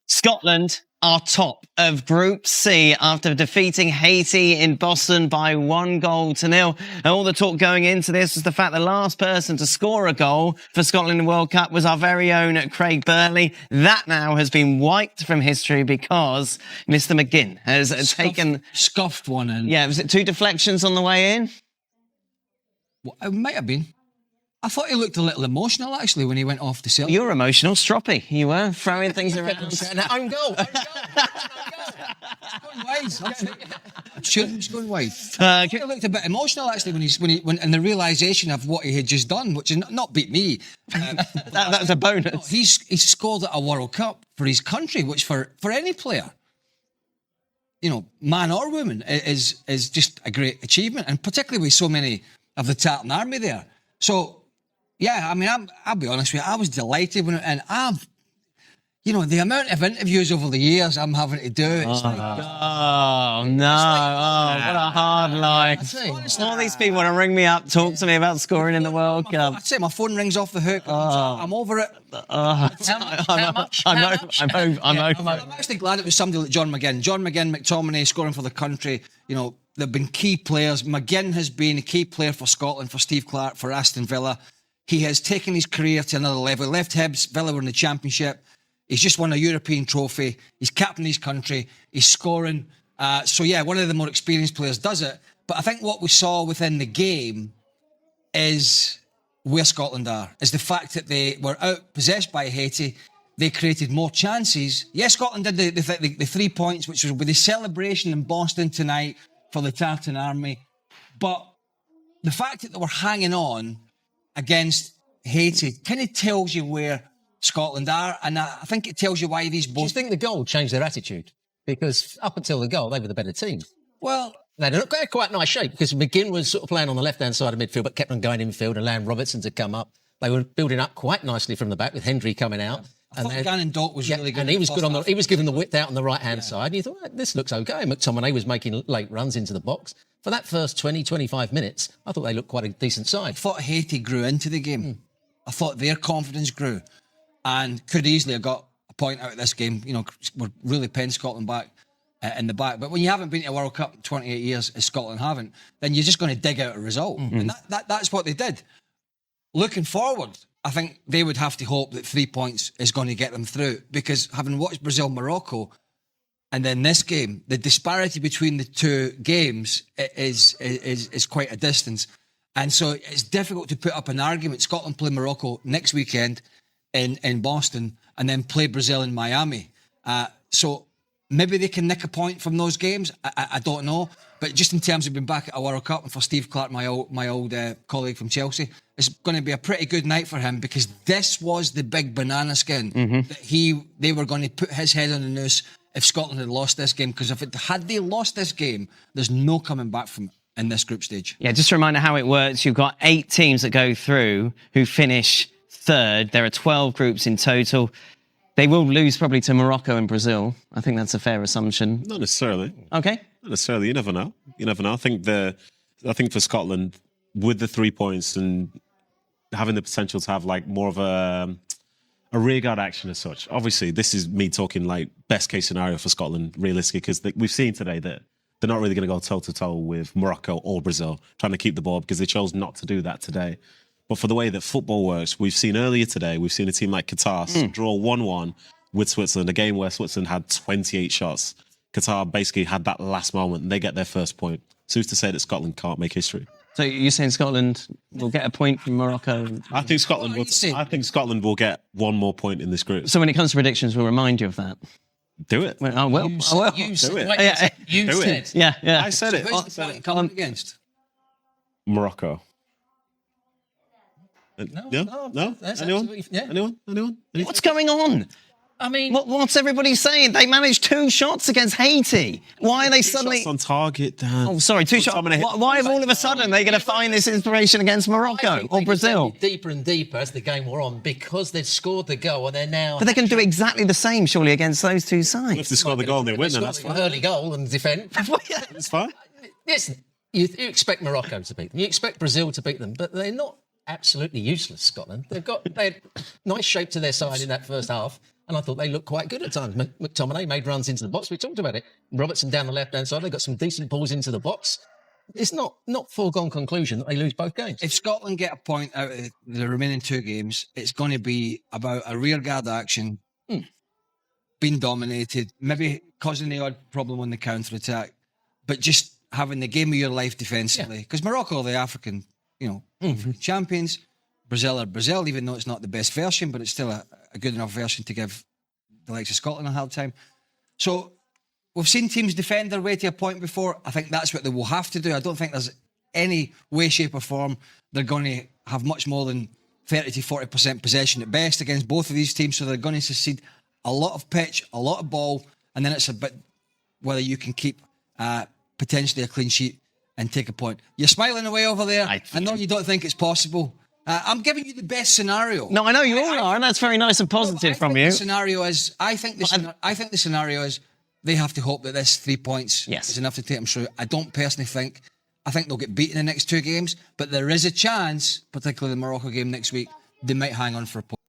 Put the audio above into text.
Scotland are top of Group C after defeating Haiti in Boston by 1-0. And all the talk going into this was the fact the last person to score a goal for Scotland in the World Cup was our very own Craig Burley. That now has been wiped from history because Mr. McGinn has scuffed one in. Yeah, was it 2 deflections on the way in? Well, it might have been. I thought he looked a little emotional, actually, when he went off the cell. You were emotional, stroppy. You were throwing things around. Own goal. It's going wide. I'm sure it was going wide. He looked a bit emotional, actually, when and the realisation of what he had just done, which is not beat me. That's a bonus. No, he's scored at a World Cup for his country, which for any player, you know, man or woman, is just a great achievement, and particularly with so many of the Tartan Army there. So. Yeah, I mean, I'll be honest with you, I was delighted when and you know, the amount of interviews over the years I'm having to do. It's what a hard life. All these people want to ring me up, talk to me about scoring in the World Cup. I'd say my phone rings off the hook. I'm over it. I'm actually glad it was somebody like John McGinn. John McGinn, McTominay scoring for the country. You know, they've been key players. McGinn has been a key player for Scotland, for Steve Clarke, for Aston Villa. He has taken his career to another level. He left Hibs, Villa were in the Championship. He's just won a European trophy. He's captained his country. He's scoring. So, yeah, one of the more experienced players does it. But I think what we saw within the game is where Scotland are, is the fact that they were out-possessed by Haiti. They created more chances. Yes, Scotland did the 3 points, which was with the celebration in Boston tonight for the Tartan Army. But the fact that they were hanging on against Haiti kind of tells you where Scotland are, and I think it tells you why these both... Do you think the goal changed their attitude? Because up until the goal, they were the better team. Well... They had quite nice shape, because McGinn was sort of playing on the left-hand side of midfield, but kept on going in midfield and allowing Robertson to come up. They were building up quite nicely from the back with Hendry coming out. I thought Gannon Dock was really good. And he was good he was giving the width out on the right-hand side. And you thought, this looks okay. McTominay was making late runs into the box. For that first 20, 25 minutes, I thought they looked quite a decent side. I thought Haiti grew into the game. I thought their confidence grew and could easily have got a point out of this game. You know, we're really paying Scotland back in the back. But when you haven't been to a World Cup in 28 years, as Scotland haven't, then you're just going to dig out a result. And that's what they did. Looking forward, I think they would have to hope that 3 points is going to get them through, because having watched Brazil-Morocco and then this game, the disparity between the two games is quite a distance. And so it's difficult to put up an argument. Scotland play Morocco next weekend in Boston and then play Brazil in Miami. So maybe they can nick a point from those games. I don't know. But just in terms of being back at a World Cup, and for Steve Clarke, my old colleague from Chelsea, it's going to be a pretty good night for him, because this was the big banana skin that they were going to put his head on the noose if Scotland had lost this game. Because had they lost this game, there's no coming back from it in this group stage. Yeah, just a reminder how it works. You've got 8 teams that go through who finish third. There are 12 groups in total. They will lose probably to Morocco and Brazil. I think that's a fair assumption. Not necessarily. Okay. Not necessarily. You never know. You never know. I think for Scotland, with the 3 points and having the potential to have like more of a rearguard action as such. Obviously, this is me talking like best case scenario for Scotland, realistically, because we've seen today that they're not really going to go toe-to-toe with Morocco or Brazil, trying to keep the ball, because they chose not to do that today. But for the way that football works, we've seen earlier today, we've seen a team like Qatar draw 1-1 with Switzerland, a game where Switzerland had 28 shots. Qatar basically had that last moment and they get their first point. So who's to say that Scotland can't make history? So you're saying Scotland will get a point from Morocco? I think Scotland will get one more point in this group. So when it comes to predictions, we'll remind you of that. Do it. Well, I will. You Do it. said. You Do said. it. Yeah. I said it. Who's the point coming against? Morocco. No, that's Anyone? absolutely... Yeah. Anyone? What's going on? I mean... What's everybody saying? They managed 2 shots against Haiti. Why are they suddenly... Shots on target, Dan. Oh, sorry, 2 shots. Why have all of a sudden they going to find this inspiration against Morocco or Brazil? Deeper and deeper as the game wore on, because they've scored the goal and they're now... But they can do exactly the same, surely, against those 2 sides. If they score the goal and they win, then that's fine. Early goal and defend. It's fine. Listen, you expect Morocco to beat them. You expect Brazil to beat them, but they're not absolutely useless, Scotland. They had nice shape to their side in that first half. And I thought they looked quite good at times. McTominay made runs into the box. We talked about it. Robertson down the left-hand side. They got some decent balls into the box. It's not foregone conclusion that they lose both games. If Scotland get a point out of the remaining 2 games, it's going to be about a rearguard action, being dominated, maybe causing the odd problem on the counter-attack, but just having the game of your life defensively. Because Morocco are the African, champions. Brazil are Brazil, even though it's not the best version, but it's still a good enough version to give the likes of Scotland a hard time. So we've seen teams defend their way to a point before. I think that's what they will have to do. I don't think there's any way, shape or form they're going to have much more than 30 to 40% possession at best against both of these teams. So they're going to succeed a lot of pitch, a lot of ball, and then it's a bit whether you can keep potentially a clean sheet and take a point. You're smiling away over there. I know you don't think it's possible. I'm giving you the best scenario. No, I know you all are, and that's very nice and positive from you. The scenario is, I think the scenario is they have to hope that this 3 points is enough to take them through. I don't personally think. I think they'll get beaten in the next 2 games, but there is a chance, particularly the Morocco game next week, they might hang on for a point.